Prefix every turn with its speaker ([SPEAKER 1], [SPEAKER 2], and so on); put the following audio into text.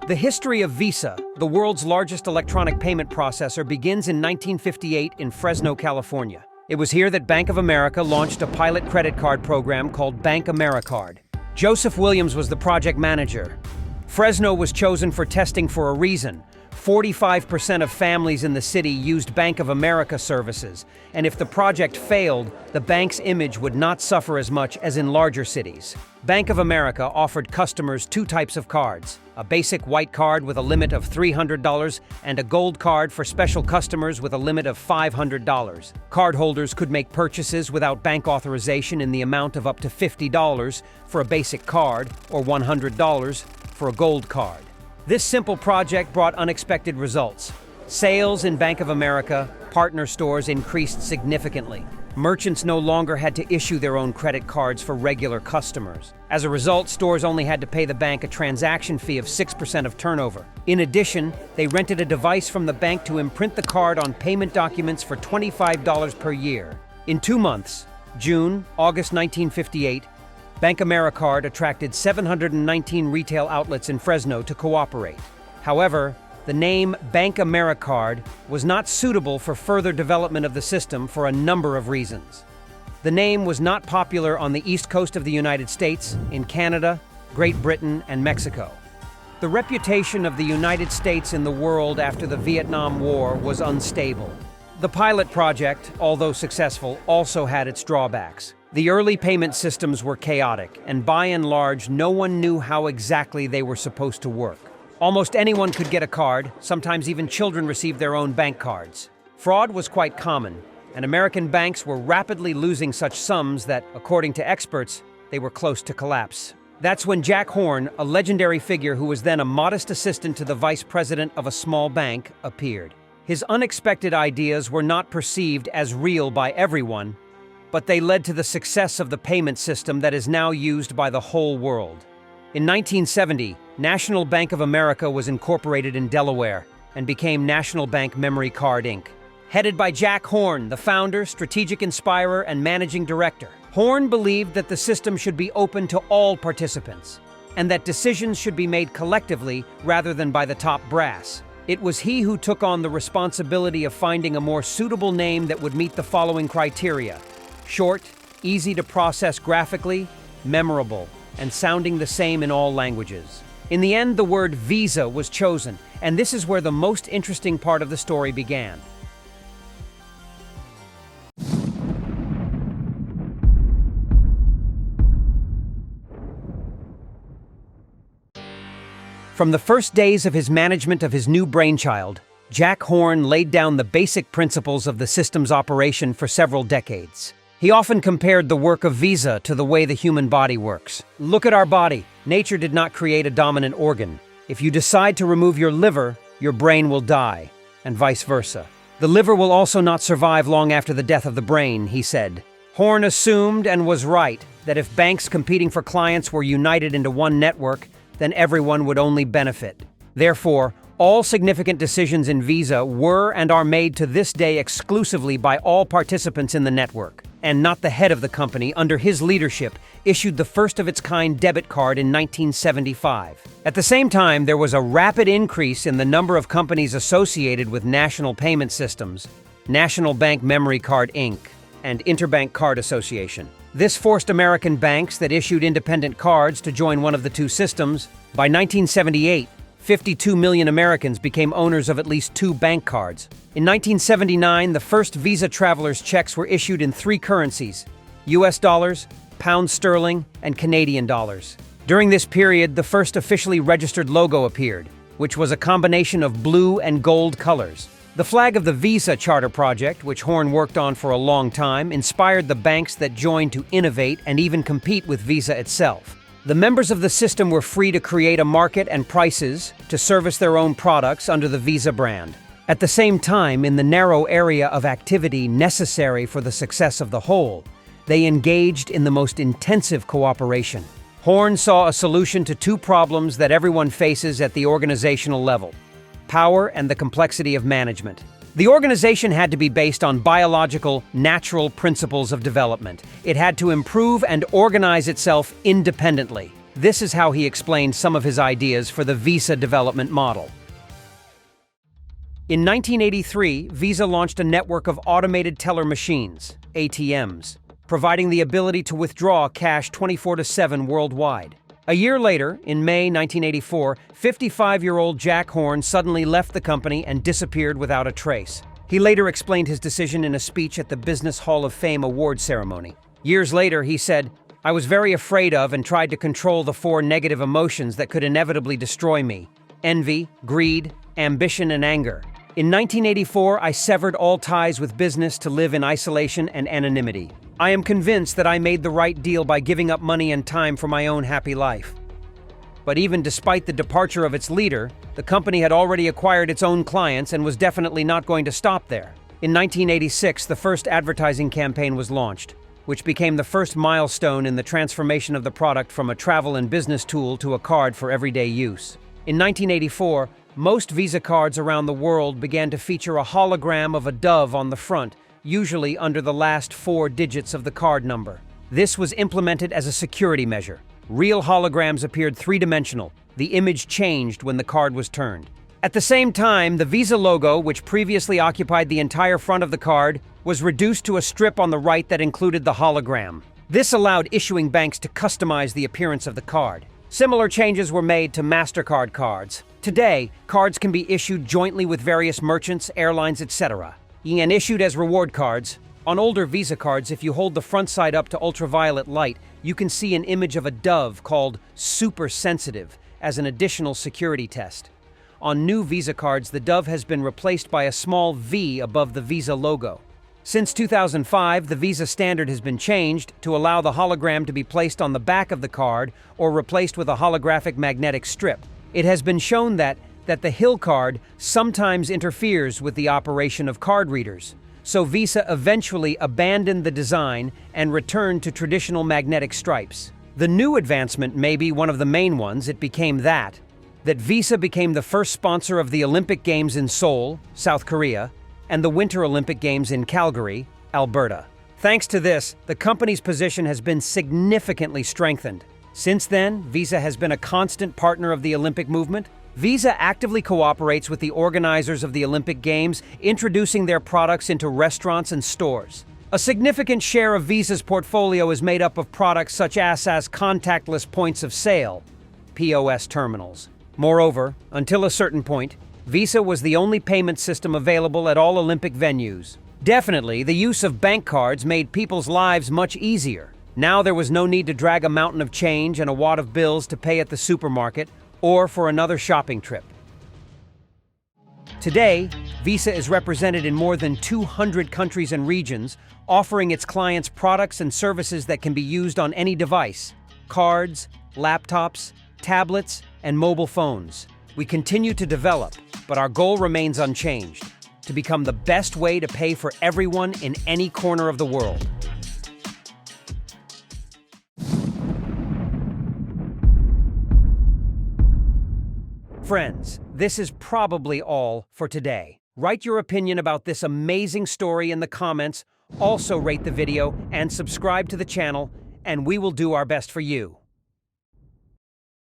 [SPEAKER 1] The history of Visa, the world's largest electronic payment processor, begins in 1958 in Fresno, California. It was here that Bank of America launched a pilot credit card program called BankAmericard. Joseph Williams was the project manager. Fresno was chosen for testing for a reason. 45% of families in the city used Bank of America services, and if the project failed, the bank's image would not suffer as much as in larger cities. Bank of America offered customers two types of cards: a basic white card with a limit of $300 and a gold card for special customers with a limit of $500. Cardholders could make purchases without bank authorization in the amount of up to $50 for a basic card or $100 for a gold card. This simple project brought unexpected results. Sales in Bank of America partner stores increased significantly. Merchants no longer had to issue their own credit cards for regular customers. As a result, stores only had to pay the bank a transaction fee of 6% of turnover. In addition, they rented a device from the bank to imprint the card on payment documents for $25 per year. In 2 months, June, August 1958, BankAmericard attracted 719 retail outlets in Fresno to cooperate. However, the name BankAmericard was not suitable for further development of the system for a number of reasons. The name was not popular on the east coast of the United States, in Canada, Great Britain, and Mexico. The reputation of the United States in the world after the Vietnam War was unstable. The pilot project, although successful, also had its drawbacks. The early payment systems were chaotic, and by and large, no one knew how exactly they were supposed to work. Almost anyone could get a card, sometimes even children received their own bank cards. Fraud was quite common, and American banks were rapidly losing such sums that, according to experts, they were close to collapse. That's when Jack Horn, a legendary figure who was then a modest assistant to the vice president of a small bank, appeared. His unexpected ideas were not perceived as real by everyone, but they led to the success of the payment system that is now used by the whole world. In 1970, National Bank of America was incorporated in Delaware and became National BankAmericard, Inc. Headed by Jack Horn, the founder, strategic inspirer, and managing director. Horn believed that the system should be open to all participants, and that decisions should be made collectively rather than by the top brass. It was he who took on the responsibility of finding a more suitable name that would meet the following criteria: short, easy to process graphically, memorable, and sounding the same in all languages. In the end, the word Visa was chosen, and this is where the most interesting part of the story began. From the first days of his management of his new brainchild, Jack Horn laid down the basic principles of the system's operation for several decades. He often compared the work of Visa to the way the human body works. Look at our body. Nature did not create a dominant organ. If you decide to remove your liver, your brain will die, and vice versa. The liver will also not survive long after the death of the brain, he said. Horn assumed, and was right, that if banks competing for clients were united into one network, then everyone would only benefit. Therefore, all significant decisions in Visa were and are made to this day exclusively by all participants in the network, and not the head of the company, under his leadership, issued the first-of-its-kind debit card in 1975. At the same time, there was a rapid increase in the number of companies associated with national payment systems, National BankAmericard, Inc., and Interbank Card Association. This forced American banks that issued independent cards to join one of the two systems. By 1978, 52 million Americans became owners of at least 2 bank cards. In 1979, the first Visa travelers' checks were issued in 3 currencies: US dollars, pound sterling, and Canadian dollars. During this period, the first officially registered logo appeared, which was a combination of blue and gold colors. The flag of the Visa Charter Project, which Horn worked on for a long time, inspired the banks that joined to innovate and even compete with Visa itself. The members of the system were free to create a market and prices to service their own products under the Visa brand. At the same time, in the narrow area of activity necessary for the success of the whole, they engaged in the most intensive cooperation. Horn saw a solution to 2 problems that everyone faces at the organizational level: power and the complexity of management. The organization had to be based on biological, natural principles of development. It had to improve and organize itself independently. This is how he explained some of his ideas for the Visa development model. In 1983, Visa launched a network of automated teller machines, ATMs, providing the ability to withdraw cash 24/7 worldwide. A year later, in May 1984, 55-year-old Jack Horn suddenly left the company and disappeared without a trace. He later explained his decision in a speech at the Business Hall of Fame award ceremony. Years later, he said, "I was very afraid of and tried to control the 4 negative emotions that could inevitably destroy me: envy, greed, ambition, and anger. In 1984, I severed all ties with business to live in isolation and anonymity. I am convinced that I made the right deal by giving up money and time for my own happy life." But even despite the departure of its leader, the company had already acquired its own clients and was definitely not going to stop there. In 1986, the first advertising campaign was launched, which became the first milestone in the transformation of the product from a travel and business tool to a card for everyday use. In 1984, most Visa cards around the world began to feature a hologram of a dove on the front, usually under the last 4 digits of the card number. This was implemented as a security measure. Real holograms appeared 3-dimensional. The image changed when the card was turned. At the same time, the Visa logo, which previously occupied the entire front of the card, was reduced to a strip on the right that included the hologram. This allowed issuing banks to customize the appearance of the card. Similar changes were made to MasterCard cards. Today, cards can be issued jointly with various merchants, airlines, etc., and issued as reward cards. On older Visa cards, if you hold the front side up to ultraviolet light, you can see an image of a dove called super sensitive as an additional security test. On new Visa cards, the dove has been replaced by a small V above the Visa logo. Since 2005, the Visa standard has been changed to allow the hologram to be placed on the back of the card or replaced with a holographic magnetic strip. It has been shown that the Hill card sometimes interferes with the operation of card readers, so Visa eventually abandoned the design and returned to traditional magnetic stripes. The new advancement may be one of the main ones. It became that Visa became the first sponsor of the Olympic Games in Seoul, South Korea, and the Winter Olympic Games in Calgary, Alberta. Thanks to this, the company's position has been significantly strengthened. Since then, Visa has been a constant partner of the Olympic movement. Visa actively cooperates with the organizers of the Olympic Games, introducing their products into restaurants and stores. A significant share of Visa's portfolio is made up of products such as contactless points of sale, POS terminals. Moreover, until a certain point, Visa was the only payment system available at all Olympic venues. Definitely, the use of bank cards made people's lives much easier. Now there was no need to drag a mountain of change and a wad of bills to pay at the supermarket or for another shopping trip. Today, Visa is represented in more than 200 countries and regions, offering its clients products and services that can be used on any device: cards, laptops, tablets, and mobile phones. We continue to develop, but our goal remains unchanged: to become the best way to pay for everyone in any corner of the world. Friends, this is probably all for today. Write your opinion about this amazing story in the comments. Also rate the video and subscribe to the channel, and we will do our best for you.